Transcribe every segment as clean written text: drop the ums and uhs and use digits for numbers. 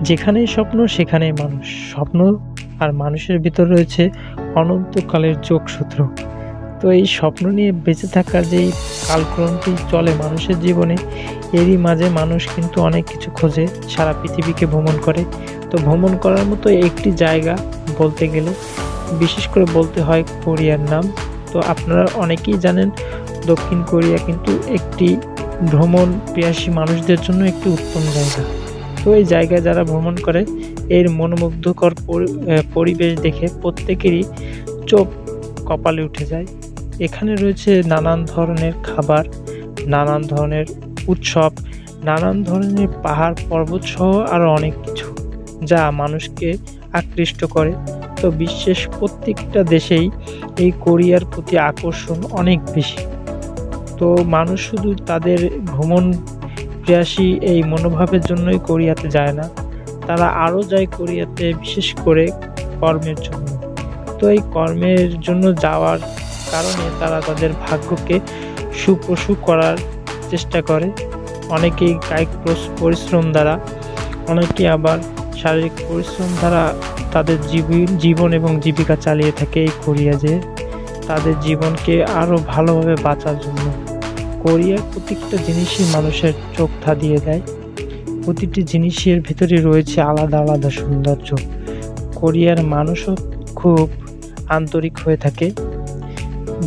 যেখানেই স্বপ্ন সেখানেই মানুষ। স্বপ্ন আর মানুষের ভিতর রয়েছে অনন্তকালের যোগসূত্র। তো এই স্বপ্ন নিয়ে বেঁচে থাকার যেই কালক্রমটি চলে মানুষের জীবনে, এরই মাঝে মানুষ কিন্তু অনেক কিছু খোঁজে, সারা পৃথিবীকে ভ্রমণ করে। তো ভ্রমণ করার মতো একটি জায়গা বলতে গেলে বিশেষ করে বলতে হয় কোরিয়ার নাম। তো আপনারা অনেকেই জানেন দক্ষিণ কোরিয়া কিন্তু একটি ভ্রমণ পিয়াসী মানুষদের জন্য একটি উত্তম জায়গা। তো এই জায়গায় যারা ভ্রমণ করে এর মনোমুগ্ধকর পরিবেশ দেখে প্রত্যেকেরই চোখ কপালে উঠে যায়। এখানে রয়েছে নানান ধরনের খাবার, নানান ধরনের উৎসব, নানান ধরনের পাহাড় পর্বত সহ আরও অনেক কিছু যা মানুষকে আকৃষ্ট করে। তো বিশ্বের প্রত্যেকটা দেশেই এই কোরিয়ার প্রতি আকর্ষণ অনেক বেশি। তো মানুষ শুধু তাদের ভ্রমণ প্রিয়াসী এই মনোভাবের জন্যই কোরিয়াতে যায় না, তারা আরও যায় কোরিয়াতে বিশেষ করে কর্মের জন্য। তো এই কর্মের জন্য যাওয়ার কারণে তারা তাদের ভাগ্যকে সুপ্রসূ করার চেষ্টা করে। অনেকেই কায়িক পরিশ্রম দ্বারা, অনেকে আবার শারীরিক পরিশ্রম দ্বারা তাদের জীবন এবং জীবিকা চালিয়ে থাকে এই কোরিয়া যেয়ে তাদের জীবনকে আরও ভালোভাবে বাঁচার জন্য। কোরিয়ার প্রত্যেকটা জিনিসই মানুষের চোখ ধাঁধিয়ে দেয়। প্রতিটি জিনিসের ভিতরে রয়েছে আলাদা আলাদা সৌন্দর্য। কোরিয়ার মানুষও খুব আন্তরিক হয়ে থাকে,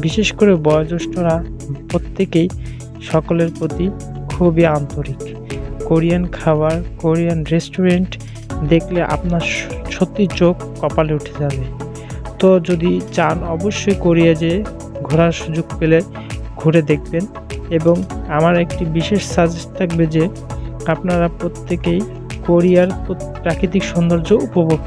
বিশেষ করে বয়োজ্যেষ্ঠরা প্রত্যেকেই সকলের প্রতি খুবই আন্তরিক। কোরিয়ান খাবার, কোরিয়ান রেস্টুরেন্ট দেখলে আপনার সত্যি চোখ কপালে উঠে যাবে। তো যদি চান অবশ্যই কোরিয়া যেয়ে ঘোরার সুযোগ পেলে ঘুরে দেখবেন। এবং আমার একটি বিশেষ সাজেস্ট থাকবে যে আপনারা প্রত্যেকেই কোরিয়ার প্রাকৃতিক সৌন্দর্য উপভোগ